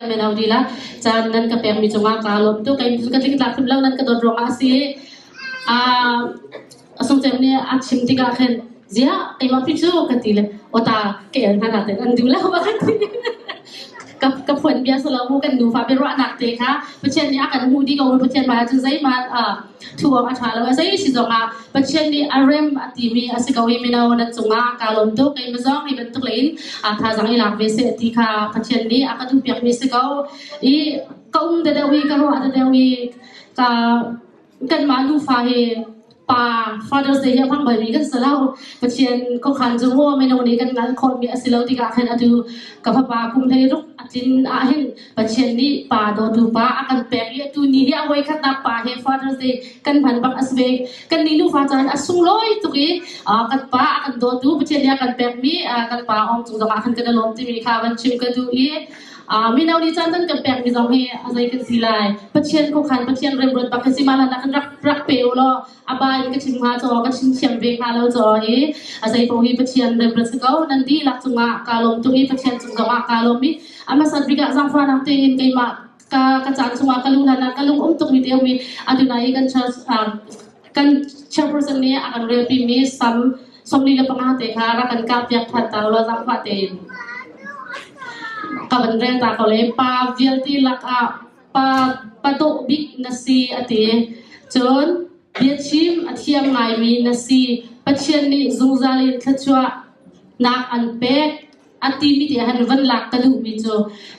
menaw dila jan nan ka pem mi chunga kalom tu kai ka ting la phim lang nan ka dor ronga si asung tem ne achim ti ka khen zia ai ma pi chu ka ti le ota ke an na te an dula ba ka tiกับผลเบียร์สลามูกันดูฟ้าเป็นว่าหนักเตะค่ะประเทศนี้อาการหูดีกว่าประเทศมาจึงใช้มาทัวร์อาชาแล้วใช้สิจงมาประเทศนี้อารมณ์ตีมีอาศัยกวีมีนาวันจงมาการลมตุกไอ้มาจ้องให้เป็นตุกเล่นถ้าจังอีหลักเวสตีค่ะประเทศนี้อาการดูเปียกมีสิเขาอีก็เดวีก็รู้อาจจะเดวีกันมาดูฟ้าเฮป่า Father's Day พังใบมีกันสลาวประเทศก็ขันจงว่าไม่นวันนี้กันงานคนมีอาศิลป์ที่การเห็นอดูกับป่าคุมไทยรุกจินอาเห็นประเทศนี้ป่าโดดูป่าอาการแปลกเยอะตัวนี้เอาไว้ขัดตาป่าเฮ Father's Day กันพันบักอาสเวกกันนี่นูฟ้าจันอาสุงลอยตุกีกันป่าอาการโดดูประเทศนี้อาการแปลกมีกันป่าองจุงดอกอาการกันลมที่มีข่าววันชิมกันดูมีนาดิจันตันกับแปลกมีจงให้อะไรกันสิไลประเทศก็ขันประเทศเริ่มรถบักสิมาแล้วนักรักเปลวล้ออบายก็ชิมหาจอก็ชิมเชียงเบกาแล้วจออะไรพวกนี้ประเทศเริ่มรถสกาวนั่นดีหลักจุงมากาลมตุกีประเทศจุงดอกากาลมมีมาสัตว์บิกะจังฟ้านักเตยนไกมากระจายจุงากาลุนันกาลุตุกมีเดียวมีอดุนัยกันกันเชื่อผู้สนิทอาการเรียบมีสมนิลปังหาเตค่ะรักกันกับยักษ์ถัดตาเราจังฟ้าเตยkawan renta kole pa vilti lak pa pato big nasi ati chon biachim athiam ngai mi nasi pachian ni zungzali thachwa nak anpe ati mi ti han van lak kadu mi cho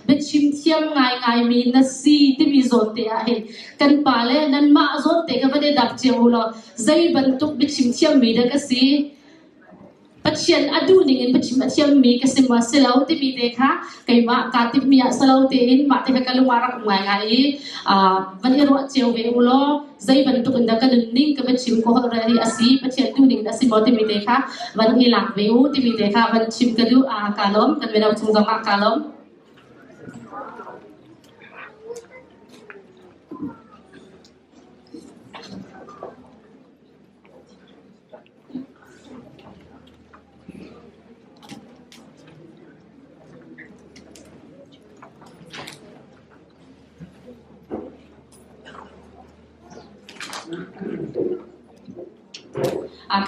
biachim thiam ngai mi nasi ti mi zote a he kan pale nan ma zote ka bade dak cheulo zai bantuk biachim thiam mi da kasiปัจเจียนอดูนิ่งปัจเจียนมีกสิมาสลาวที่มีเด็กค่ะไก่มาการที่มีสลาวที่อินมาที่กันลุมารักง่ายง่ายวันนี้รู้เจียวเวอุโลใจบรรทุกกันกันนิ่งกับปัจฉิมโคหระที่อาศัยปัจเจียนดูนิ่งอาศัยมาที่มีเด็กค่ะวันนี้หลักเวอุที่มีเด็กค่ะวันชิมกันดูกาลมกันเวลาจุงจังกาลม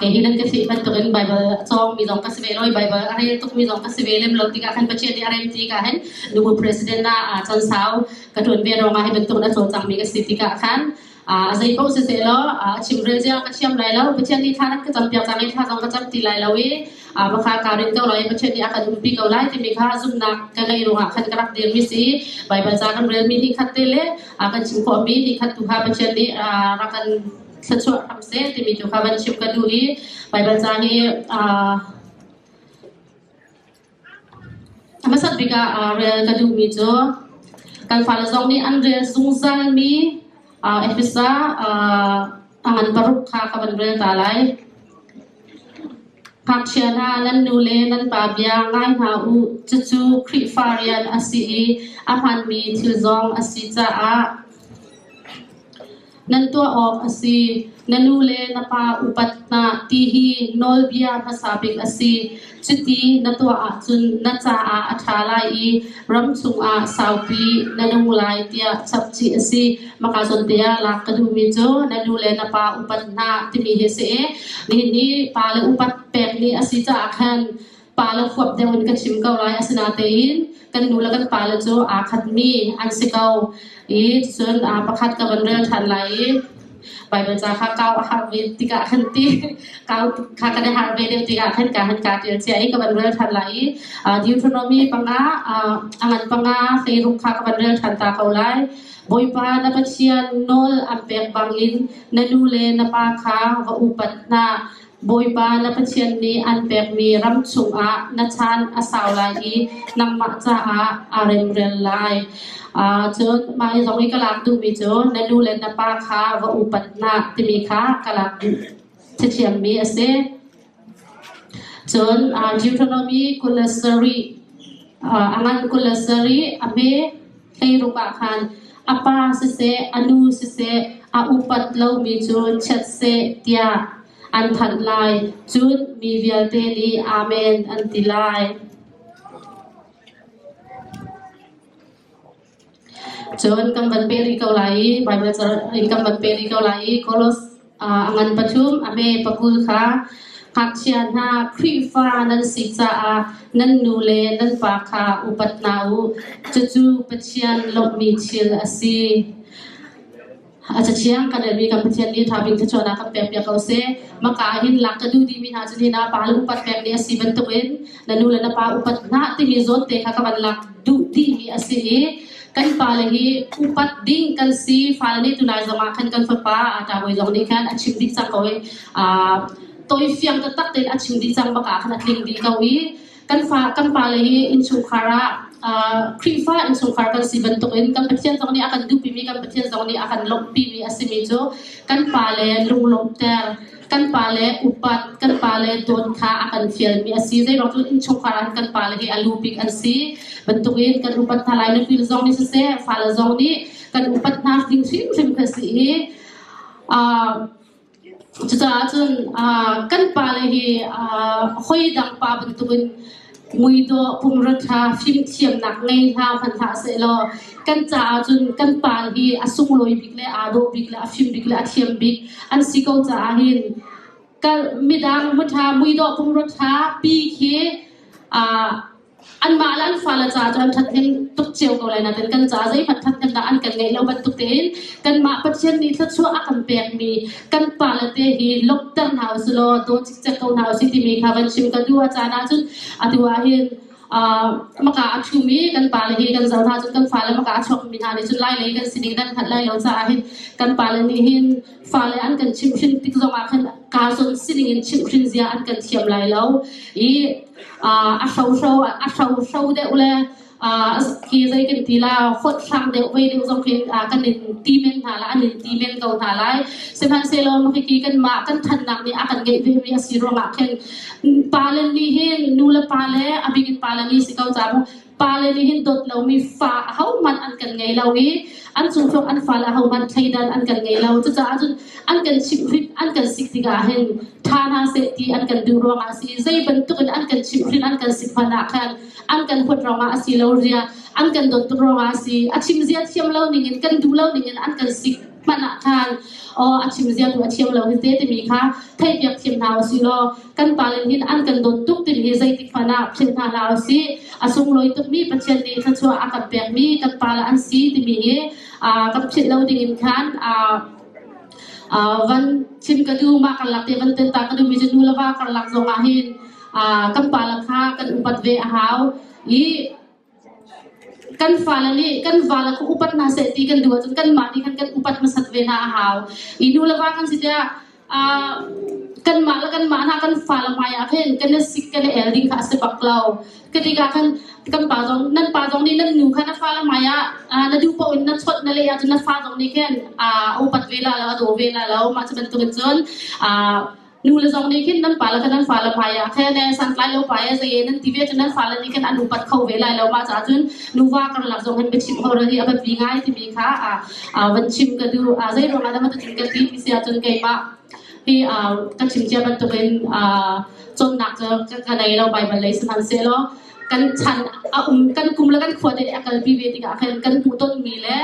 kehilan kasi iban tukin Bible song mi zong kasibeloi Bible are tuk mi zong kasibelem lo tika kan pache di are tika kan nubu president na chan sao katun be ro ma he bentuk na chotang mi kasi tika kan azai ko se lo chimre ja ka chiam lai lo pache ni thanak ka cham pya chang tha jong ka cham ti lai lo we bakha karin ka loi pache ni akan umpi ka lai ti mi kha zum na ka lai ro ha khan karak der mi si Bible ja kan rel mi ni khatele akan chim ko mi ni khat tu ha pache ni rakan sesuatu hamse timi tu kawan ship kadui Bible jani amasat bika real kadu mi jo kan fala zong ni andre zungzal mi efisa angan baruk kha kawan real talai Pakshana nan nule nan pabya ngai ha u chuchu kri farian asi apan mi thil zong asi cha nan tua of asi nanule na pa upat na tihi nolbia pasabing asi chiti na tua chun na cha athalai ram chung saupi nanulai tia chapchi asi makason tia lakadu mi jo nanule na pa upat na timi he se ni pala upat pek ni asi cha khan pala khwap deun ka chim ka lai asina tein kan nula kan pala jo akhat mi an sikau chun pakhat ka banrel than lai Bible ja kha kau harve tika khanti kau kha ka de harve de tika khan ka tir che ai ka banrel than lai Deuteronomy panga angan panga seiruk kha ka banrel than ta kau lai boipa na pachian nol ampek bangin nanule na pa kha wa upat na boipa na pachian ni anpek mi ram chung na chan asaw lai nang ma cha arem rel lai chon mai zong i kalak du mi cho na lu len na pa kha wa upat na ti mi kha kalak chiam mi ase chon Deuteronomy kulasari angan kulasari ame thei rupa khan apa se anu se upat lo mi cho chat se tia an that lai chun mi vial te li amen an ti lai John kan ban peri kau lai Bible kan ban peri kau lai kolos angan pachum ame pakul kha kaksian ha krifa nan siksa nan nule nan pakha upat nau chu pachian lok mi chil asi aja chiang kan mi kan pachian ni thabing cha chona kan pep ya kau se maka hin lak ka du di min ha jini na palu upat pep ni asi bentuin nanula na pa upat na ti mi zot te kha ka ban lak du di mi asi kan palahi upat ding kan si falani tunai zama kan fapa ata boy zong ni kan achim dik sang koi tôi phiang cái tắc tên achim dik sang baka kan atling di kawi kan palahi in chukara krifa in chukara kan si bentukin kan patian zong ni akan du pimi kan patian zong ni akan lok pimi asimijo kan pale lung lok ter kan pale upat kan pale don kha akan fiel mi asi zai rok in chukara kan palahi alupik an si bentukin kan upat thalai na fil zong ni se fala zong ni kan upat na ding sim kasi chuta chun kan palahi khoi dang pa bentukin muido pumratha phim thiam nak ngai tha phan tha se lo kan cha chun kan palahi asung loi bikle ado bikle phim bikle thiam bik an siko cha hin kan midang mutha muido pumratha pi khi an malan fala cha chan thathen tuk cheu ko lai na ten kan cha jai phat thathen da an kan ngai lo ban tuk ten kan ma pathian ni tha chu akam pek mi kan palate hi lokter house lo do chik chak ko house ti mi kha ban chim ka duwa cha na chun atiwa hin maka achumi kan palahi kan zawha chun kan fala maka chok mi na ni chun lai lai kan sining dan khat lai lo cha hin kan palani hin fala an kan chim chin tik zo ma khan ka chun sining in chim chin zia an kan thiam lai lo I a sau de ule ki zai kan tila khot sang de wei de zong kin kan nin timen thala an nin timen kau thalai seman selo ma ki kan ma kan than nak ni akan ge ve mi asiro ma khen palan ni hin nula pale abigin palan ni sikau jamu palan ni hin dot lo mi fa hau man an kan ngai lawi an chung chok an fala hau man thaidan an kan ngai law cha ajun an kan chiprit an kan siktiga hen thana se ti an kan du ro ma si zai ban tu kan an kan chiprit an kan sikphana khan an kan phot ro ma si lo ria an kan dot ro ma si achim zia thiam lo ning kan du lo ning an kan sik mana khan achim zia tu achim lo ni te mi kha thai piak thiam naw si lo kan palen hin an kan dot tuk ti mi zai tik phana phen tha law si asung loi tuk mi pachian ni tha chu akan pek mi kan pala an si ti mi kan phit lo ding in khan van chim ka du ma kan lak te van ten ta ka du mi jenu lawa kan lak zo ma hin kan pala kha kan upat ve haw I kan fala ni kan vala ko upat na se ti kan duwa kan ma ni kan upat masat ve na haw inu lawa kan sitia kan ma na kan fala maya khen kan sik kan elding kha se baklaw ketiga kan pa jong ni nan nu khan fala maya na du po na chot na le ya na fa jong ni ken upat vela la do vela la ma chaban tu jon nu le jong ni ken nan pala kan fala maya khe ne san klai lo pa ya ze nan ti ve nan fala ni ken anu pat khau vela lo ma cha chun nu wa kan lak jong hen be chim ho ri aba pi ngai ti mi kha van chim ka du zai ro ma da ma tu kin ka ti pi sia chun kai ma hi kan chim chia ban tu ben chon nak ka dai lo bai ban le san se lo kan chan kan kum la kan khwa de akal pi ve ti ka kan pu ton mi le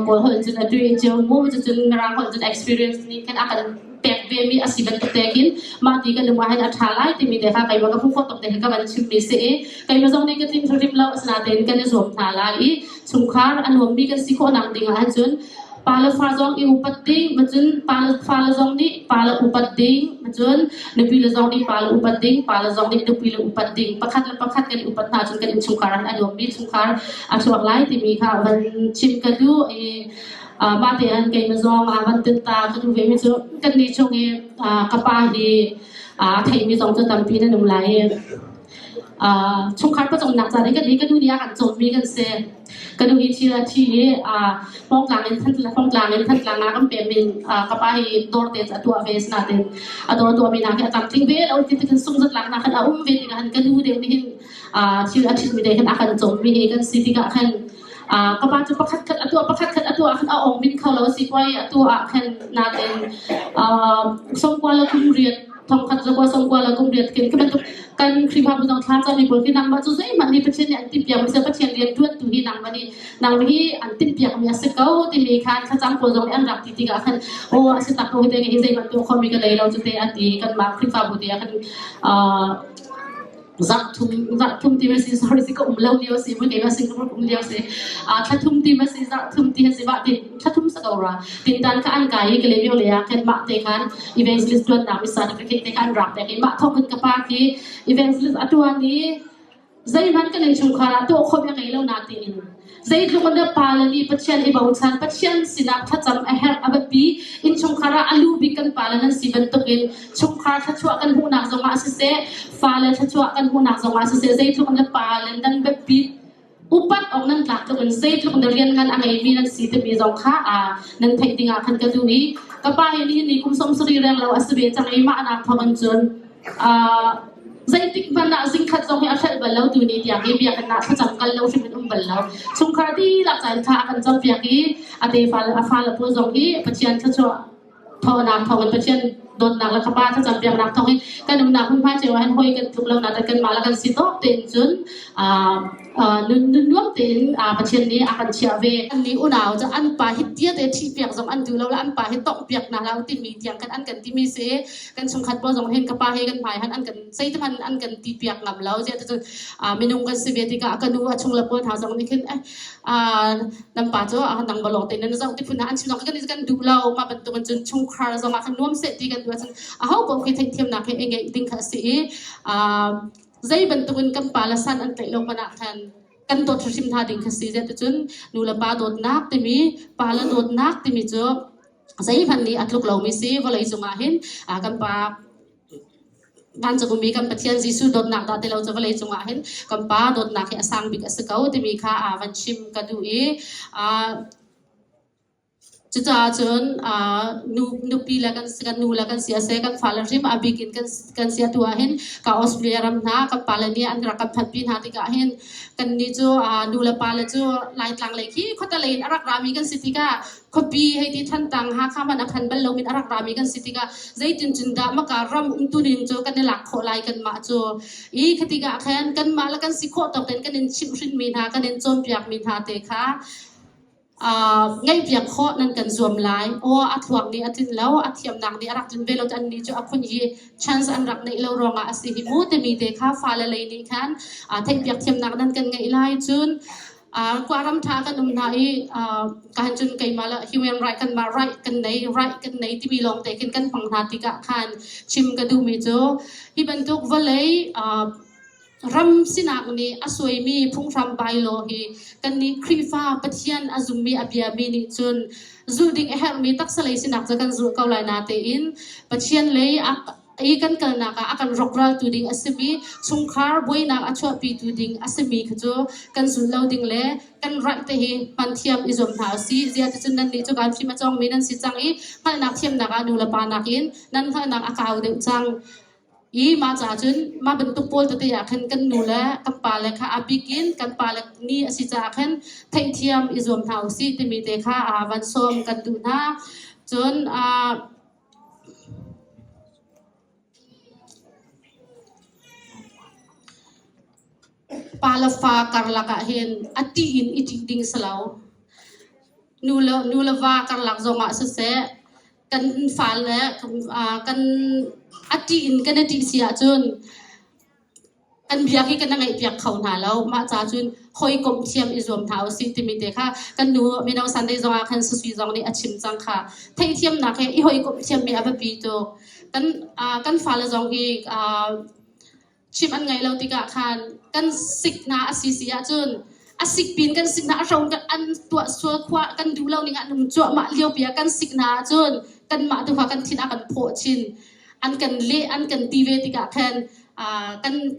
ko hol jun a dui je mo jun ngarang hol jun experience ni kan akan pek ve mi asiban to tekin ma ti kan ma han athalai ti mi de ha kai ma ka pu khot to te ka ban chim mi se kai ma jong ne ka tin rim lo asna ten kan ne zom thalai chungkhar anom mi kan si kho nam ding han jun pala fazong I upat ding majun pala zong ni pala upat ding majun nepila zong ni pala upat ding pala zong ni nepila upat ding pakhat kan upat na jun kan chungkaran adom bi chungkar aswak lai ti mi kha ban chim ka du ma te an kai ma zong ban tin ta ka du ve mi chu kan ni chung ka pa hi thai mi zong chu tam pi na num lai chungkar pa jong nak cha ni ka du ni kan chom mi kan se kan du hi chi la chi phong lang en than lang na kan pe min ka pa hi dor te cha tua ves na ten ador tua mi na ka tam ting ve lo ti kan sung zat lang na kan ve ti kan du de ni hin chi la chi mi de kan akan chom mi he kan si ti ka kan ka pa chu pakhat khat atua kan ong min khalo si kwai atua kan na ten som kwa la kum riat ทองขัดจะกว่าสงกว่าละกุมเรียนกันก็มันกันครีพาบุญทานจะมีบทที่นางมาจุดนี้มันนี่ประเทศนี้อันติเปียมันจะประเทศเรียนด้วยตัวที่นางมันนี่นางที่อันติเปียมีอาศัยเขาที่มีการขจำโปรโจงอันรักที่ติกาขันโอ้อาศัยตักโปรที่นี่ใจมันตัวคนมีกันเลยเราจะเตะอันที่กันมาครีพาบุญที่กันzatum ti mesi sorry si ko umlau liao si mo neba singapore umliao si thatum ti mesi zatum ti si ba ti thatum sa kaura tin dan ka an kai ke lebio le ya kan ma te kan evangelist don na mi certificate te kan rap te ke ma thok kan ka pa ki evangelist atwa ni zai man ka nei chung khara to khom ya ngai lo na ti in zai lu kan da palani pathian e bauchan pathian sinap thacham a her abapi in chung khara alu bikan palanan siban tokin chung khara thachwa kan hu na zonga se fala thachwa kan hu na zonga se zai lu kan da palan dan bapi upat ong nan tlak to kan zai lu kan da rian kan angai mi nan si te bi zong kha nan thai dinga kan ka duwi ka pa ni kum som sri rang lo asbe changai ma anak thaman chun zai tik bana zing khat zong ya khal balau tu ni dia ge bia kana thacham kal lo shim balau chung khar di la chan tha kan cham pia ki ate fal pu zong hi pachian thachwa thona thongan pachian don nak la khapa thacham pia nak thong hi kan na hun pha chewa han hoi kan thuk lo na kan mala kan si top ten chun nun nuam ten pachian ni akan chia ve an ni unaw cha an pa hit tia te thi piak zong an du lo la an pa hit tok piak na la ti mi tiang kan an kan ti mi se kan chung khat bo zong hen ka pa he kan phai han an kan sei ta man an kan ti piak ngam lo je ta minung kan se ve ti ka kan nu a chung la po tha zong ni khin nam pa cho a nang balong te nan zong ti phuna an chung kan kan du lo ma ban tu kan chun chung khar zong a kan nuam se ti kan du chun a hau bo khi thai thiam na ke enge ding kha si zai ban tu kan pa la san an te lo pa na than kan to thrim tha ding khasi je tu chun nu la pa dot nak ti mi pa la dot nak ti mi cho zai phan ni atluk lo mi si volai zunga hin kan pa ban cha mi kan pathian jisu dot nak da te lo cha volai zunga hin kan pa dot nak he asang bik asakau ti mi kha van chim ka du e chuta chun nu pi la kan nu la kan sia se kan fala rim abikin kan sia tu hin ka Australia ram na ka palani an ra ka phat pin ha ti ka hin kan ni chu nu la pala chu lai tlang lai ki khota lein arak rami kan sitika khopi hei ti than tang ha kha man akhan bal lo min arak rami kan sitika zaitin chinda ma ka ram tu ning chu kan lak kho lai kan ma chu i khatika khan kan ma la kan si kho tok ten kan in chim rin min ha kan in chom piak min ha te kha ngay việc khó nên cần zoom lại ô thuốc này tin lâu thiểm nặng này rak tin về lâu anh này cho akun gì chance anh rak này lâu rồi ngã sĩ himu thì mình để khá pha lại này kan thay việc thiểm nặng nên cần ngay lại chun qua ram tha kan nai kan chun kai mala human right kan ma right kan nei ti mi long te kan pang na ti ka khan chim ka du mi cho hi ban tuk valei ram sinak ni asoi mi phung ram bai lo hi kan ni khrifa pathian azumi abia mi ni chun zuding e her mi tak salai sinak ja kan zu kaulai na te in pathian lei ai kan na ka akan rokral tu ding asimi chungkhar boina achwa pi tu ding asimi khajo kan zu lo ding le kan rat te hi panthiam izom tha si zia te chun nan ni chu kan fi ma chong mi nan si chang i hal na thiam na ka nu la pa nakin nan tha na akaw de chang i ma cha chun ma bentuk pol te ya khan kan nu la kan pa la kha abikin kan pa la ni asi cha khan thai thiam izom thau si ti mi te kha van som kan du na chun pala fa karla ka hen ati in iti ding salaw nu la va karlak zonga se kan fa la kan ati in kan ati sia chun kan biaki kan ngai piak khau na lo ma cha chun hoi kom thiam izom thau si ti mi te kha kan nu mi no sunday zonga khan su sui zong ni achim chang kha thai thiam na khe i hoi kom thiam mi aba pi to kan fa la zong hi chim an ngai lo ti ka khan kan sik na asisia chun asik pin kan sik na rong kan an tua sual khwa kan du lo ni nga num chwa ma liao pia kan sik na chun kan ma tu kha kan thin a kan pho chin an kan le an kan ti ve ti ka khan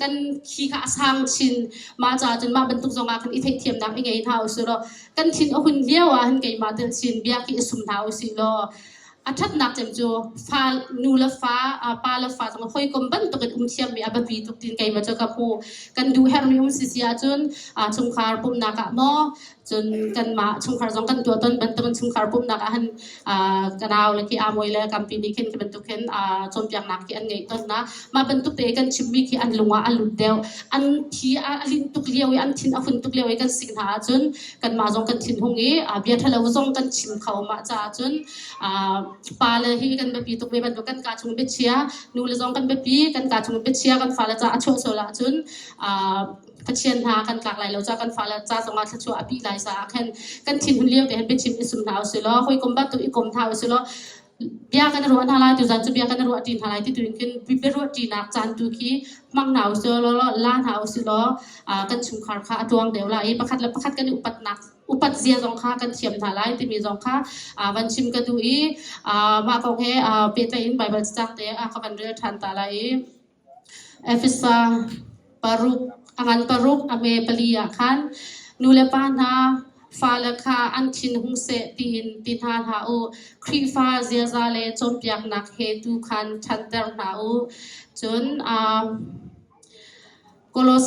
kan khi kha sang chin ma cha chun ma ban tu zonga kan i thei thiam na ngai thau su ro kan thin a hun liawa han kai ma tel chin bia ki sum thau si lo athat nak chem jo fa nu la fa pa la fa tong hoi kom ban to kan thiam mi aba pi tuk tin kai ma cho ka pu kan du her mi si sia chun chung khar pum na ka mo จนกันมาชุมขารจงกันตัวต้นบรรทุกชุมขารปุ่มนักอันกันเอาเลยที่อามวยเลยกัมปีนี้เข็นกันบรรทุกเข็นจมเปียกนักที่อันไงต้นนะมาบรรทุกเตะกันชิมมีที่อันลุงอันลุดเดียวอันที่อันลินตุกเลี้ยวอันทินอันฝุ่นตุกเลี้ยวกันสิงหาจนกันมาจงกันทินหงเบียร์ทะเลจงกันชิมเขามาจ้าจนปลาเลยที่กันแบบปีตุกเบบรรทุกกันกาชงเบเชียนูเลยจงกันแบบปีกันกาชงเบเชียกันฟ้าละจ้าอัชโชโซละจนพัชเชียนหากันกากไหลเราจะกันฟ้าละจ้าสงอาทัชชัวอภิไลสากันทินหุ่นเลี้ยวแต่เห็นเป็นชิมอิสุมเท้าสิล้อคุยกลมบัตตุอีกลมเท้าสิล้อเบียกันรัวนาลายตุจันจะเบียกันรัวจีนนาลายที่ตุนขึ้นวิเปรัวจีนักจันตุคีมังหนาวสิล้อล้านหนาวสิล้อกันชุมขารข้าดวงเดียวละไอ้ประคัดและประคัดกันอุปัตนักอุปัตเสียจงข้ากันเทียมนาลายที่มีจงข้าวันชิมกันดูอีมาคงให้เปตอินไบเบิลจักเตะขบันเรือทันตาลายเอฟิซาปารุกangan paruk ame palia khan nulepa na falakha antin hungse tin han ha o khrifa ziazale chompiak nak hetu khan thantar na o chon kolos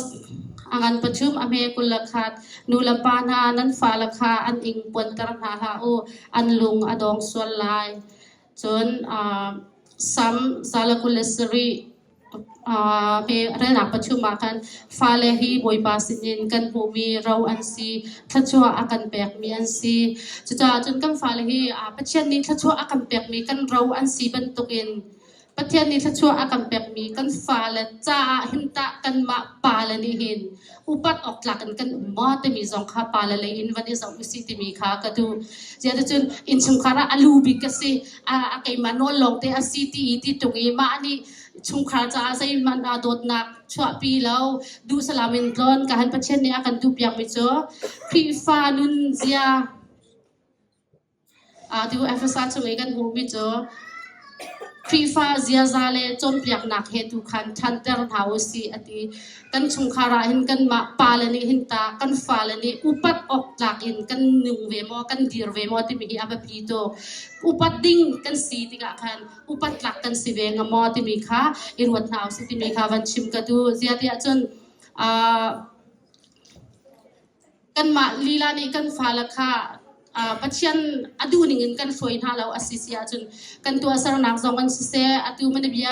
angan pachum ame kulakhat nulapa na nan falakha an ing pontar na ha o anlung adong swalai chon sam zalakulesriเพื่อนักประชุมมากันฟ้าเลหีบอยปาสินินกันภูมิเราอันซีทัชชัวอากันแปกมีอันซีจะจนกันฟ้าเลหีปัจจัยนี้ทัชชัวอากันแปกมีกันเราอันซีบรรทุกินปัจจัยนี้ทัชชัวอากันแปกมีกันฟ้าเลจ้าหินตะกันมาปาเลนิหินอุปัตออกหลักกันมอเตมีสองข้าปาเลอินวันนี้สองวิสิตมีข้ากระดูเจ้าจนอินชุมคาระอลูบิกสิอาเกมันโนลงเตอซีตีที่ตรงนี้มาอันนี้ชุมขารจ้าใส่มันโดดนักชั่วปีแล้วดูสลามินกลอนการประเทศนี้อากันดูเปียกไปเจอฟีฟานุนเซียดูเอฟเอสอาร์ช่วยกันหูไปเจอฟีฟาเซียซาเลจนเปียกนักเหตุขันทันเตอร์ทาวซีอดีกันชุมขาราหินกันมาปาเลนี่หินตากันฟ้าเลนี่อุปัตออกจากหินกันหนึ่งเวมอกันดีร์เวมอที่มีอาบพีโตอุปัตดิ้งกันสีติกะขันอุปัตหลักกันสีเวงมอที่มีค่ะอิรวัตทาวซีที่มีค่ะวันชิมกันดูเสียที่จนกันมาลีลานี่กันฟ้าละค่ะปัจจัยอดูนิ่งกันสวยน่าเราอาศิษยาจนกันตัวสารนักจงกันเสียอดูมันเบีย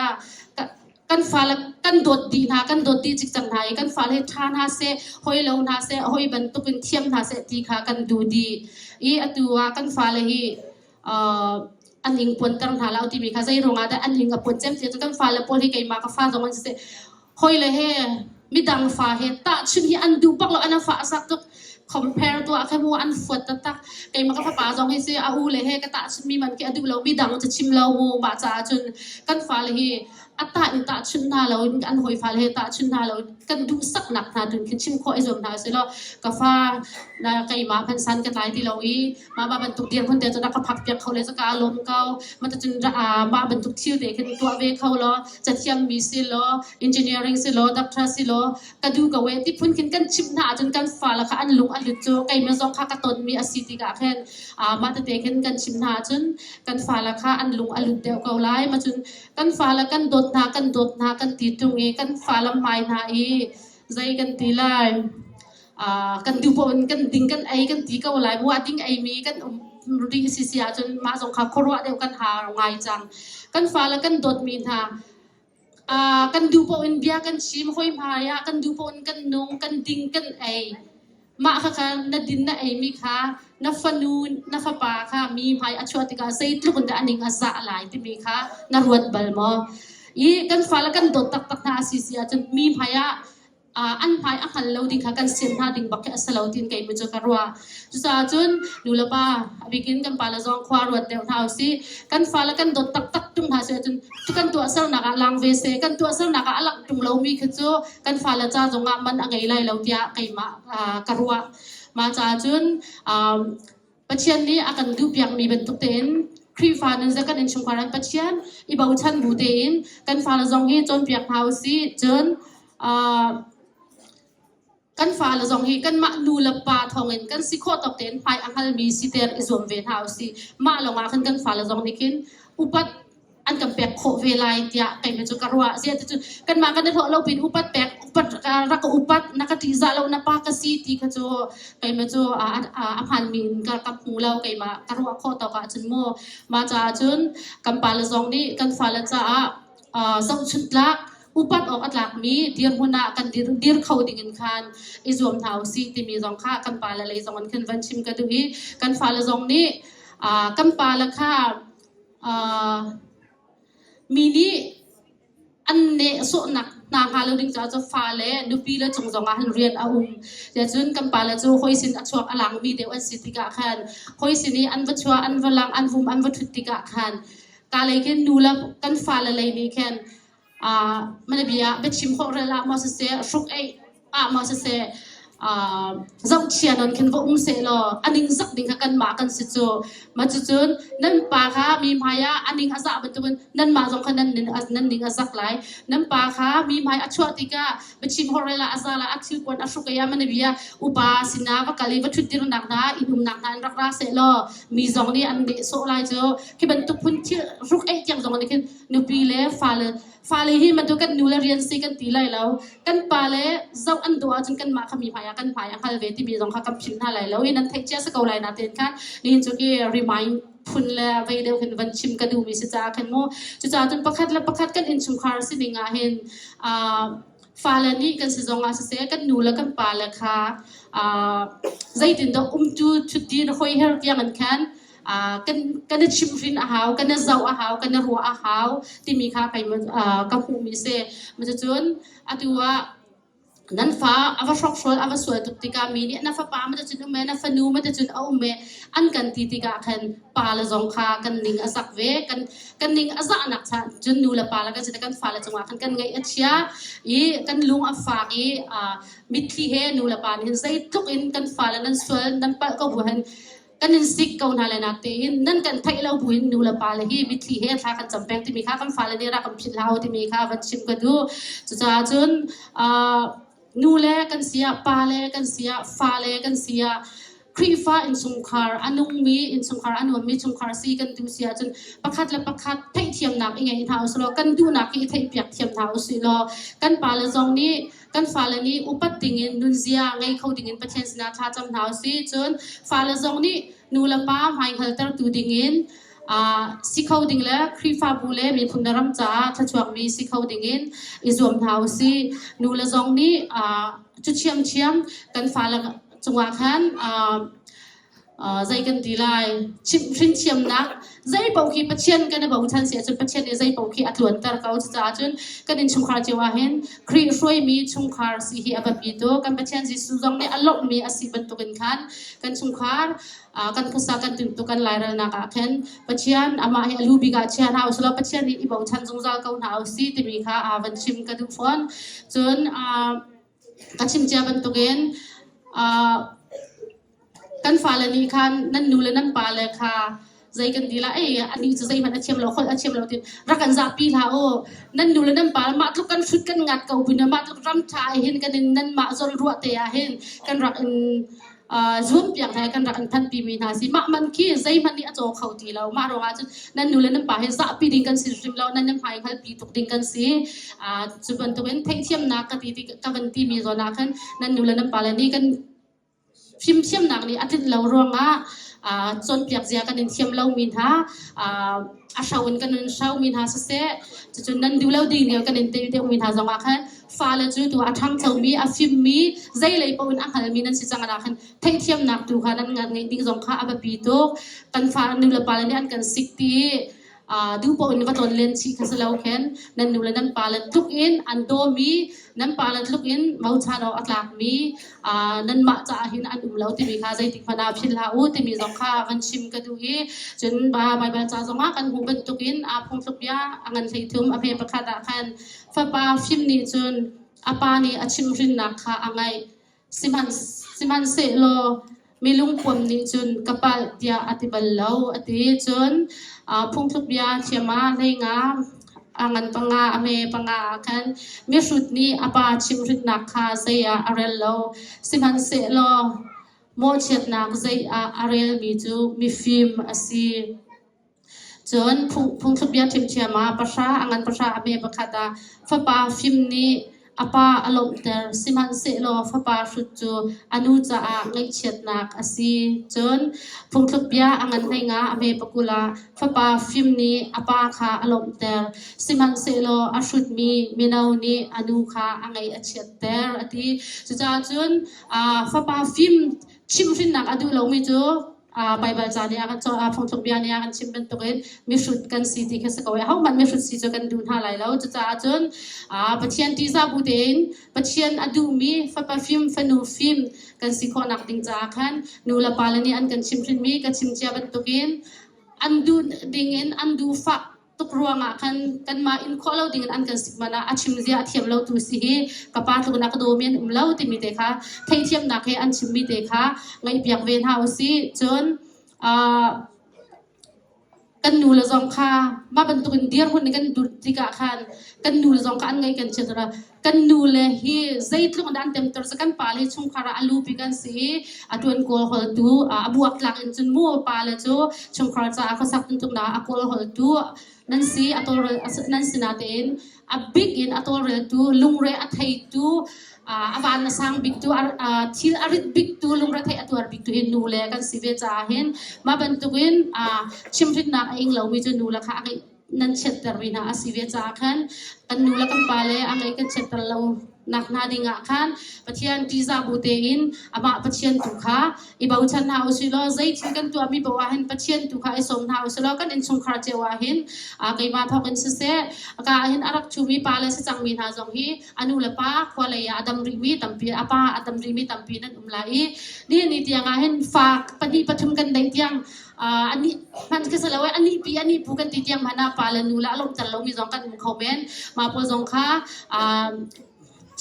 กันฟ้าละกันโดดดีนะกันโดดดีจิกจังไหนกันฟ้าเลยท่านาเสหอยเหลานาเสหอยบรรทุกเป็นเทียมนาเสตีค่ะกันดูดีอีอดูว่ากันฟ้าเลยอันยิงปนตั้งท่าเราที่มีค่ะใจโรงงานแต่อันยิงกับปนเจมเสียจนกันฟ้าละปนที่ไกมากับฟ้าจงกันเสหอยเลยเฮมิดังฟ้าเฮตาชุนที่อันดูปักเราอันฟ้าสักตุกcompare ตัวแค่มัวอันฝุดตักไอ้มันก็ป้าจงให้เสียอาเลยให้กระตาชุนมีมันแค่ดูเรามีดังจะชิมเราบาดจ่าจนกันฟ้าเลยอัตตาอินตาชุนนาเราอันหอยฟ้าเลยตาชุนนาเรากันดูสักหนักนาจนคิดชิมข้อไอ้ส่วนนาเสียแล้วกาฟ้านาไก่มาพันสันกันหลายที่เรามาบรรทุกเดียนคนเดียวจะนักพักเปียกเขาเลยสกาลมเขามันจะจนมาบรรทุกชิวเด็กขึ้นตัวเวเขาล้อจะเทียมมีสิล้อ engineering สิล้อ doctor สิล้อกระดูกเวที่พุ่นขึ้นกันชิมนาจนกันฟ้าละค่ะอันลุงอันลุโจไก่มาซองข้ากระตนมีอสิติกาแค่มาแต่เด็กขึ้นกันชิมนาจนกันฟ้าละค่ะอันลุงอันลุเดียวเขาไล่มาจนกันฟ้าละกันโดดนากันตีตรงนี้กันฟ้าละไม้นาใจกันตีไล่กันดูปนกันดิ้งกันไอกันตีเขาไล่บัวดิ้งไอมีกันรีสิเสียจนมาสงครามครัวเดียวกันหาไงจังกันฟ้าละกันโดดมีนากันดูปนเบียกันชิมห้อยมายากันดูปนกันนงกันดิ้งกันไอมาค่ะนัดดินนัดไอมีค่ะนับฟันูนนับฟ้าป่าค่ะมีพายอชวติกาเซตลุกันแต่อันนี้อาซาอะไรที่มีค่ะนรวดบัลมออีกันฟ้าละกันโดดตักนาสิเสียจนมีพายอันพายอันเราดิ้งค่ะกันเสียนท่าดิ้งบักแค่สลาวดินไก่มันจะกระรัวจุดจนดูละบ้าบิกินกันปาละจองควารวดเดียวเท้าสิกันฟ้าละกันโดดตักจุงท่าเสียจนกันตัวเสาหนักลังเวเซกันตัวเสาหนักลักจุงเรามีขึ้นจูกันฟ้าละจ้าจงงามันอังไงไล่เราเดียไก่มากระรัวมาจ้าจนปัจจัยนี้อาการดูเปียกมีเป็นตุกเต็นครีฟ้านั้นจะกันเองชงความรักปัจจัยอีบ่าวชันบูเต็นกันฟ้าละจงให้จนเปียกเท้าสิจนกันฟ้าละจงให้กันมาดูละปาทองเงินกันสิโคตกเต็นภายอังคัลมีสิเตอร์อิสวมเวนเฮาสิมาลงมาขึ้นกันฟ้าละจงนี่กินอุปัต อันกับแปกโคเวลายเดียไก่เมจูการวะเสียจุกันมากันเถอะเราเป็นอุปัตแปกอุปัตรักอุปัตนักติจ่าเรานับปากสีตีกันจูไก่เมจูอภันมินกับหูเราไก่มาการวะโคตอกจุนโมมาจ้าจุนกันปาลซองนี้กันฟาลจ้าส่งชุดลักอุปัตออกอัตลักมีเดียร์หัวหน้ากันดีร์เขาดิ่งคันอิจวมเท้าสีที่มีซองข้ากันปาลเลยซองกันขึ้นวันชิมกันดูฮีกันฟาลซองนี้กันปาลข้ามีนี่อันเนสุนักนางฮาโลดิ้งจะฟ้าเล่นุปีละจงหันเรียนอาเดี๋ยวจุนกำปาละจูคอยสินอัชวกอลังมีเดี๋ยวอันสิติกะขันคอยสินีอันวัชวอันวลังอันวุมอันวัตถุติกะขันกาเลยกันนูละกันฟ้าละเลยนี่แค่มันเบียเบ็ดชิมของเรล่ามอสเซชุกไอมอสเซเจ้าเชียนนเข็นว่าเสลออันนิงสักดิ่งกันมากันสิจูมาจุนนั่นปาค่ะมีพายาอันนิงอาซาบันตุนนั่นมาจงคันนั่นนิงอาซักไลนั่นปาค่ะมีพายาชวติกาเป็นชิมฮอร์เรลาอาซาลาอักซิลกวนอัชุกยามันเบียอุปาสินาวกาลีวัตถุดิบหนักนะอินุมหนักนะรักราเสลอมีจงนี้อันเดโซไลจูที่บรรทุกพุ่นที่รุกเอ็กยังจงนี้คือนุปีเล่ฟาเลฮีมันดูกันนูเลเรียนซีกันตีไลแล้วกันปาเลเจ้าอันตัวจนกันมาขมีพายากันพายาคัลเวที่มีตรงข้ากับพิมพ์อะไรแล้วอินันเทคเจสกาวไลนาเตนกันนี่จุกี้รีมายพุ่นเลไปเดียวกันวันชิมกันดูมีสิจ้ากันโมจุจ้าจนประคัดและประคัดกันอินชุมคาร์สินิงาเห็นฟาเลนี่กันสิจงอาเสียกันนูและกันปาเลค่ะใจตินดอกจูชุดดีนคอยเฮร์ยังกันกันชิมฟินอาหาวกันเจ้าอาหาวกันรัวอาหาวที่มีค่าไปกับหูมีเสมันจะจนอดีว่านั่นฟ้าอวสอกชวนอวสวยตุกติกามีเนี่ยนั่นฟ้าป้ามันจะจนอุเมนั่นฟ้านูมันจะจนเอาอุเมอันกันตีติกาขันปาละจงค่ากันนิงอาศักเวกันนิงอาศักนักชาจนนูละปาละกันจะกันฟ้าละจังหวะกันไงเอชยาอีกันลุงอาฟ้าอีมิตรเฮนูละปานี่ใจทุกอินกันฟ้าละนั่นสวยนั่นปะก็บุหันกันนิสิกเขาหน้าเลยนักเตนนั่นกันไทยเราบุญนูละปาเลยฮีมิตรเฮท่ากันจำเป็นที่มีค่ากันฟ้าละเนี่ยรักกันพิลาวที่มีค่าวันชิมกันดูจะจนนูเลกันเสียปาเลกันเสียฟาเลกันเสียครีฟ้าอินสุงคาร์อันุมีอินสุงคาร์อันวมีสุงคาร์ซีกันดูเสียจนประคัดและประคัดไทยเทียมหนักยังไงท้าวสโลกันดูหนักอีไทยเปียกเทียมท้าวสิโลกันปาเลจงนี้กันฟาเลนี้อุปัตติงินนุนเซียไงเขาดิ่งประเทศสินาท่าจำท้าวสิจนฟาเลจงนี้นูละป้าหายฮัลเตอร์ตูดิ่งสิเขาดิ่งแล้วครีฟ้าบุเล่มีพุนดรำจ้าถ้าช่วงมีสิเขาดิ่งอิจวมท้าวสินูละจงนี้จุดเชียมกันฟาละจังหวะขันใจกันดีไลชิมฟินเชียมนักใจเป่าขี้ปัจเจียนกันนะบ่าวชันเสียจนปัจเจียนใจเป่าขี้อัดล้วนตาเขาจะจนกันอินชุมคาร์เจวาเห็นครีช่วยมีชุมคาร์สิฮีอับปีโตกันปัจเจียนสิสุจงเนี่ยอารมณ์มีอาศิบันตุกันขันกันชุมคาร์กันภาษากันถึงตุกันไลน์นักเข็นปัจเจียนอามาให้ลูบิกาเชียนเอาสลับปัจเจียนนี่บ่าวชันจงใจเขาหนาวสิที่มีค่าวันชิมกันทุกคนจนกันชิมเจ้าบันตุกันกันฟ้าเลยนี่คันนั่นนูเลยนั่นปาเลยค่ะใจกันดีละอันนี้จะใจมันอาเชียมเราคนอาเชียมเราทีรักกันจับปีละนั่นนูเลยนั่นปามาทุกกันชุดกันงัดเก่าบินมาทุกรำชายเห็นกันนั่นมาจนรัวเตียเห็นกันรักzoom อย่างไรกันรักพันปีมีนาสิมามันขี้ใจมันนี่อาจจะเขาทีเรามาเราอาจจะนั่นนูเลยนั่นปาเห็นจับปีดิ่งกันสิริมเรานั่นยังหายเขาปีตกดิ่งกันสิจุบันตัวเป็นเทียมนักกันที่กันที่มีโซนาคันนั่นนูเลยนั่นปาเลยนี่กันฟิมเทียมหนักนี่อาทิตย์เรารวงจนเปียกเสียกันเทียมเรามีท่าอาชาวันกันเช้ามีท่าเสียจนนั้นดูเราดีเดียวกันเดียวมีท่าจังหวะคันฟ้าเลยจุดตัวทั้งเจ้ามีฟิมมีใจเลยปนอันขันมีนั่นสิจังหวะคันเทียมหนักดูค่ะนั่นงานไงดิ้งจงข้าอับปีโตกันฟ้าดูละปาเลยนี่อันกันสิกตีดูปนวัตถุเลนส์ที่เขาเล่าเห็นนั่นดูแลนั่นปาลทุกอินอันโดมีนั่นปาลทุกอินมาอุชาเราอัตลักมีนั่นมาจากหินอันดูแล้วที่มีข้าใจติดพนาพิลาอูที่มีสองข้ากันชิมกันดูฮีจนบาบาจ้าสมากันหูเป็นทุกอินพงทุกยาอันใส่ทุ่มอภัยประคาดขันฟ้าปาฟิมนี่จนปานี่ชิมรินนักข้าอันไงสิมันเสโลมีลุงปมนี่จนกระเป๋าเดียอธิบัลเลาอธิจนพงทุบยาเชียมาในงาอันปังอาเมปังอาคันมีชุดนี้ปาชิมรินนักข้าเสียอาเรลเลาสิมันเสโลโมเชตนักเสียอาเรลมีจูมีฟิล์มอสี จนพุงทุบยาทิมเชียมาภาษาอังกันภาษาอเมริกาตาฟ้าป่าฟิมนี้อาปาอารมณ์เตอร์สิมันเสโลฟ้าป่าสุดจูอนุจาไงเฉียดนักอาศีจนพุงทุบยาอังกันให้งาอเมริกุลาฟ้าป่าฟิมนี้อาปาขาอารมณ์เตอร์สิมันเสโลอาสุดมีมินาวนี้อนุขาอังไงเฉียดเตอร์อดีจุดจนฟ้าป่าฟิมชิมฟินนักอดูเราไม่จูไปบาจานี่อากันจอพงทุบยานี่อากันชิมเป็นตัวเองมีสุดกันสิที่เขาสกาวเขามันมีสุดสิจะกันดูท่าไรแล้วจะจนปัจจัยที่ซาบูเดนปัจจัยอดูมีฟ้าฟิล์มฟ้านูฟิล์มกันสิคนนักดิ้งจากกันนูละปาลนี่อันกันชิมฟิล์มมีกันชิมเจ้าเป็นตัวเองอันดูดิ้งอันดูฟ้าตุกรัวงะกันมาอินข้อเราดิ้งอันกันสิมานะอาชิมเสียเทียมเราตัวสิกับปาตุกนักโดเมียนเราติมีเตค่ะไทยเทียมนักให้อันชิมมีเตค่ะไงเปียกเวนเฮาสิจนกันนูละจงค่ะมาบรรทุกเดียร์คนนี้กันดูติกาขันกันนูละจงค่ะอันไงกันเชื่อระกันนูเลยฮีใจทุกคนเต็มตัวสักกันปาเลยชงคาราอลูปิกันสิอดวนโกลหอดูบวกหลักอินจนมัวปาเลยจูชงคาราจะเขาสักตุกนะโกลหอดูนั่นสิตัวนั่นสินาเต็นบิ๊กอินตัวเรดูลุงเรอไทยดูawan na sang big tu thil arit big tu lungra thai atwar big tu hin nu le kan sive cha hen ma ban tu win chimrit na ing lo mi chu nu la kha ai nan chet tar wina asive cha khan kan nu la kan pale angai kan chet tar lo nak na dinga khan pathian tiza bute in ama pathian tu kha ibau chan ha usilo zai thil kan tu ami bawa hen pathian tu kha isom na usilo kan in chung khar chewa hen kai ma thokin se ka hen arak chumi pale se changmi na jong hi anu la pa khwala ya adam rimi tampi apa adam rimi tampi nan umlai ni tianga hen fa pani pathum kan dai tiangอันนี้มันก็สละว่าอันนี้ปีอันนี้ผู้กันติดยังมาหน้าปาลนูละลมจันลมมีสองกันคอมเมนต์มาพอสองค่ะ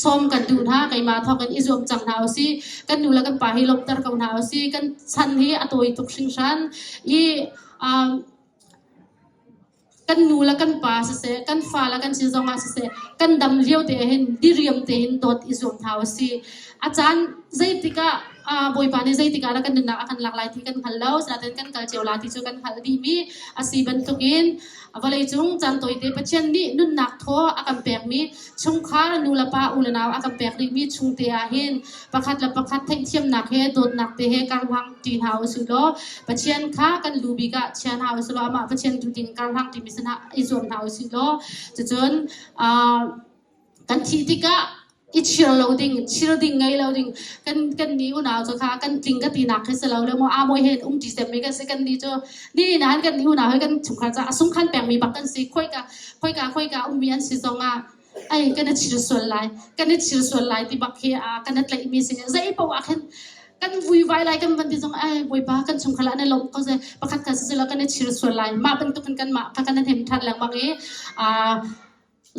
ส้มกันดูท่าไก่มาทอกันอิจมจังหนาวสิกันดูแล้วกันป่าให้ลมตะกันหนาวสิกันชันที่อตัวตุกชิงชันกันนูแล้วกันป่าเสกันฟ้าแล้วกันซีซองอาเสกันดำเลี้ยวเตะเห็นดิเรียมเตะเห็นโดดอิจมเท้าสิอาจารย์ใจติกะบอยปานี่ใจติกะแล้วกันนึกอากันหลากหลายที่กันขันเล่าสนาเดินกันกัลเจียวลาที่จูกันขันดีมีอาศีบันทุกินวันเลยจุงจันตัวเตะปัจจัยนี้นุ่นหนักท้ออากันแปลกมีชงค้านูละปาอุลนาวอากันแปลกดีมีชงเตะเห็นประคัดละประคัดเทียมหนักเฮโดดหนักเตะเฮการพังตีนหาวสุดล้อปัจจัยค้ากันลูบิกะเชียนหาวสุดล้อมาปัจจัยดูดิงการพังตีมิสนะอิจมหาวสุดล้อจะจนกันทีติกะอิชิรเราดิ้งชิรดิ้งไงเราดิ้งกันนี้อุณาวจ้าค่ะกันจริงก็ตีหนักให้เสร็จแล้วมวยเห็นจีเซมีกันสิกันนี้จ้านี่นะกันนี้อุณาวให้กันชุมขันจ้าสุ่มขันแปลงมีบักกันสิค่อยกะมีอันสิจงไอ้กันนั่นชิรส่วนไรกันนั่นชิรส่วนไรที่บักเฮียกันนั่นเลยมีสิ่งใจปะวะกันวุ่นวายไรกันวันที่จงไอ้บอยบ้ากันชุมขันละนั่นลมก็จะประคัดกันสิแล้วกันนั่นชิรส่วนไรมาเป็นตุกันมากันนั่นเห็นทันแรงบาง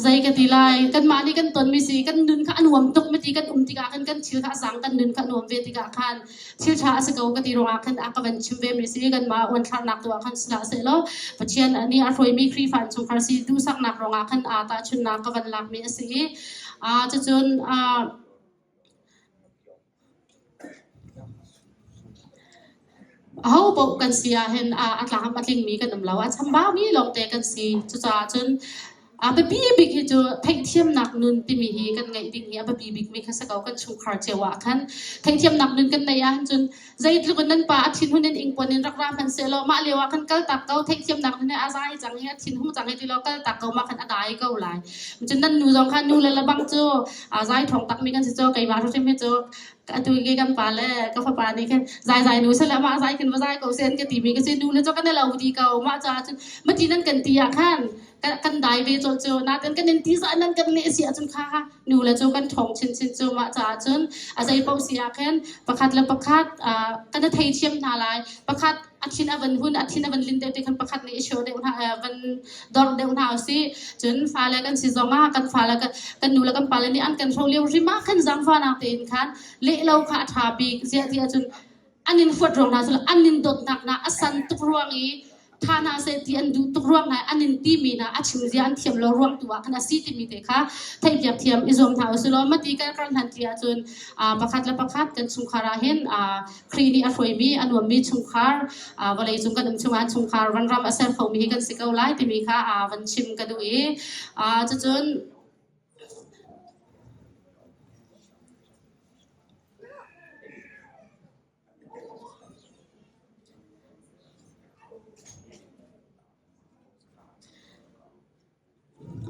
ใจกันทีไรกันมานี่กันตนมีสีกันนุนข้าหนุ่มตกไม่ตีกันติกากันชิลข้าสังกันนุนข้าหนุ่มเวติกาขันชิลชาสกาวกันตีรองขันอากันชิมเวมีสีกันมาวันทางนักตัวขันสละเสร็จแล้วปัจจัยอันนี้อารมณ์มีครีฟันชงคาสีดูสักนักรองขันตาชุนนักกันหลักมีสีจะจนเขาบอกกันเสียเห็นอัตลักษณ์มาทิ้งมีกันนำเราทำบ้ามีลองเตะกันสีจนแบบบีบิกที่จะเทียมหนักนุนที่มีกันไงดิ่งเนี่ยแบบบีบิกมีข้าศึกเอากันชุกคาร์เจวะกันเทียมหนักนุนกันในยันจนใจทุกคนนั้นป่าทิ้งหุ่นนั้นอิงปนินรักรำมันเสียเรามาเลี้ยวกันกัลตักเขาเทียมหนักนุนเนี่ยอาศัยจังเนี่ยทิ้งหุ่นจังที่เรากัลตักเขามากันอะไรก็ไหลจนนั้นนูจงขันนูเลยละบังโจอาศัยทองตักมีกันสิโจไก่บาทุกที่ไม่โจตัวเกี่ยกันป่าเลยก็ฟ้าป่านี่กันใจนูเสร็จแล้วมาใจกันมาใจเขาเส้นกันตีมีกันเส้นนูแล้วเจ้ากันได้เราดีเขามาจ้าจนเมื่อทีนั้นกันตีอ่ะขันกันได้เวโจโจนัดกันนินทีสานนั้นกันเลเสียจนข้านูแล้วโจกันทองชินโจมาจ้าจนอาศัยเป้าเสียแค่ประคัดแล้วประคัดกันได้ไทยเทียมนาลายประคัดอาทิตย์วันหุ่นอาทิตย์วันลินเดติกันประคัดในโชว์เดวนาวันดอร์เดวนาสิจนฟ้าแล้วกันสิจงมากันฟ้าแล้วกันนูแล้วกันปาเลนี่อันกันโชว์เลี้ยวริมากันจังฟ้านักเตนขันเละเราขาทาบีเสียจนอันนินฟดรองนาสุดอันนินโดดหนักนะอสันตุกรวงอี ท่านาเสตีอันดูตุกร่วงไงอันนินตีมีนะอัชิมเสียอันเทียมเราร่วงตัวขณะซีติมีเตค่ะไทยเปียกเทียมอิจอมเท้าสุโลมาตีกันกันทันทีจนประคัดและประคัดกันชุมคาราเห็นครีนี่อฟวยมีอันวมีชุมคาร์วันเลยจุงกันชุมอันชุมคาร์วันรำอาเซลเขามีกันสิเกาไลติมีค่ะวันชิมกันดูจะจน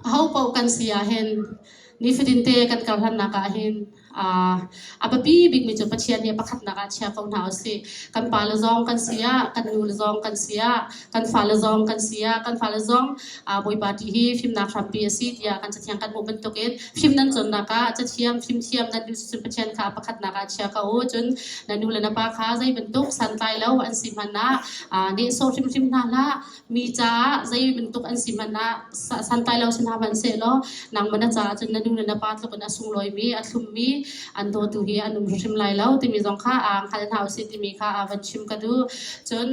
เขาเป่ากันเสียเห็นนี่ฟิดินเตกันกับทันนักเห็นอาบบีบิ๊กมิจูปัจเจียนเนี่ยประคัดนักเชียเขาหนาวสิกันฟาลซองกันเสียกันนูลซองกันเสียกันฟาลซองกันเสียกันฟาลซองบอยบาร์ที่ฟิล์มนักทำปีสิที่กันจะเทียงกันโมเมนต์ตัวเองฟิล์มนั้นจนนักจะเทียมฟิล์มเทียมนั้นดูสุดปัจเจียนค่ะประคัดนักเชียเขาจนนั้นนูเลนปาค่ะใจเป็นตุกสันไตแล้วอันสิมันนะนี่โซฟิล์มนั่นละมีจ้าใจเป็นตุกอันสิมันนะสันไตแล้วฉันทำมันเสร็จแล้วนางมันจ้าจนนั้นนูเลนปาตัวกันสุ่มลอยมีสุ่มมีอันโตตุฮีอันนุ่มชิมไลแล้วที่มีสองข้าขันเท้าสิที่มีข้าวันชิมกันดูจน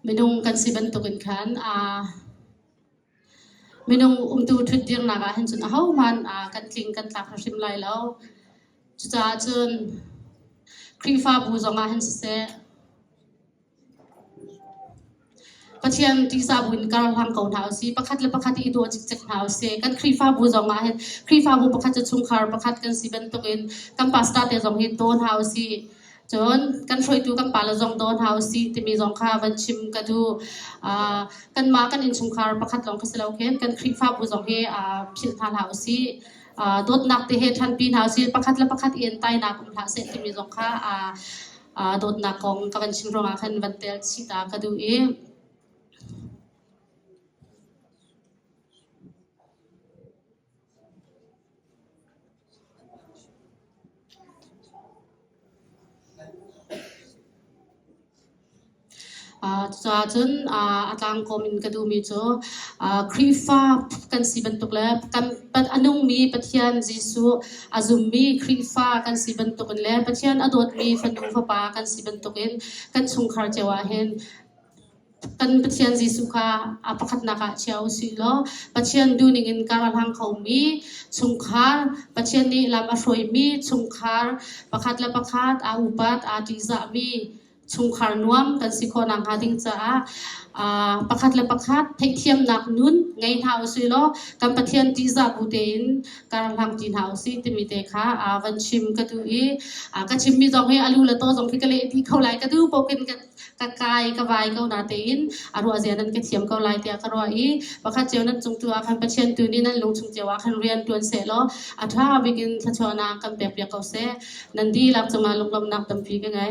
ไม่นุ่งกันสิบันตุกันขันไม่นุ่งดูทุดเดียงนักเห็นจนเขามันกันกลิ้งกันตักชิมไลแล้วจะจนครีฟ้าบูจงเห็นเสปัจจัยที่สาบุญการทำเก่าเท้าสิประคัดและประคัดอีตัวจิกจิกเท้าสิกันครีฟ้าบูจงเห็นครีฟ้าบูประคัดจะชุ่มคาร์ประคัดกันสิบันตุกันกันปัสตาเตจงเห็นตัวเท้าสิจนกันช่วยดูกันปาลจงโดนเฮาสิที่มีจงข้าวันชิมกันดูกันมากันอินชุมคาร์ประคัดลองกันเสลาเข็นกันคลิกฟ้าบุจงเฮพิลทานเฮาสิโดดนักที่เฮทันปีนเฮาสิประคัดและประคัดเอียนไตนักอุลาเสที่มีจงข้าโดดนักของกันวันชิมรองอาคันวันเตลสิตากันดูจะจนอาจารย์คอมินกระดูมีโจครีฟ้ากันสิบันตุกแล้วกันปัดอนุมีปัจจัยจิสุอาจุมีครีฟ้ากันสิบันตุกันแล้วปัจจัยอดดมีฟันดูฟ้าปากันสิบันตุกันกันชงคาร์เจวาเห็นกันปัจจัยจิสุค่ะประคัดนักเชียวสิโลปัจจัยดูนิ่งการทางเขามีชงคาร์ปัจจัยนี้ลำอร่อยมีชงคาร์ประคัดและประคัดอุบัติดิจามีชุมคาร์นวมกันสิโคนังหาดิงจ้าประคัดและประคัดเทียมนักนุนไงเท้าสิโลกันปะเทียนที่จะบูเดนการทำจีนเท้าสิที่มีเตค่ะวันชิมกันดูก็ชิมมีจงให้อาลูและโตจงที่กะเลที่เขาไล่กันดูโปกินกันกะกายกะวายเขาหน้าเตนรัวเสียนั้นก็เทียมเขาไล่เตียกรัวประคัดเจ้านั้นจงตัวคันปะเทียนตัวนี้นั้นลงจงเจ้าคันเรียนตัวเสร็จแล้วถ้าวิกินทัชวนากันเปียกเขาเสนันดีหลักจะมาลงลำนักตั้มพีกันไง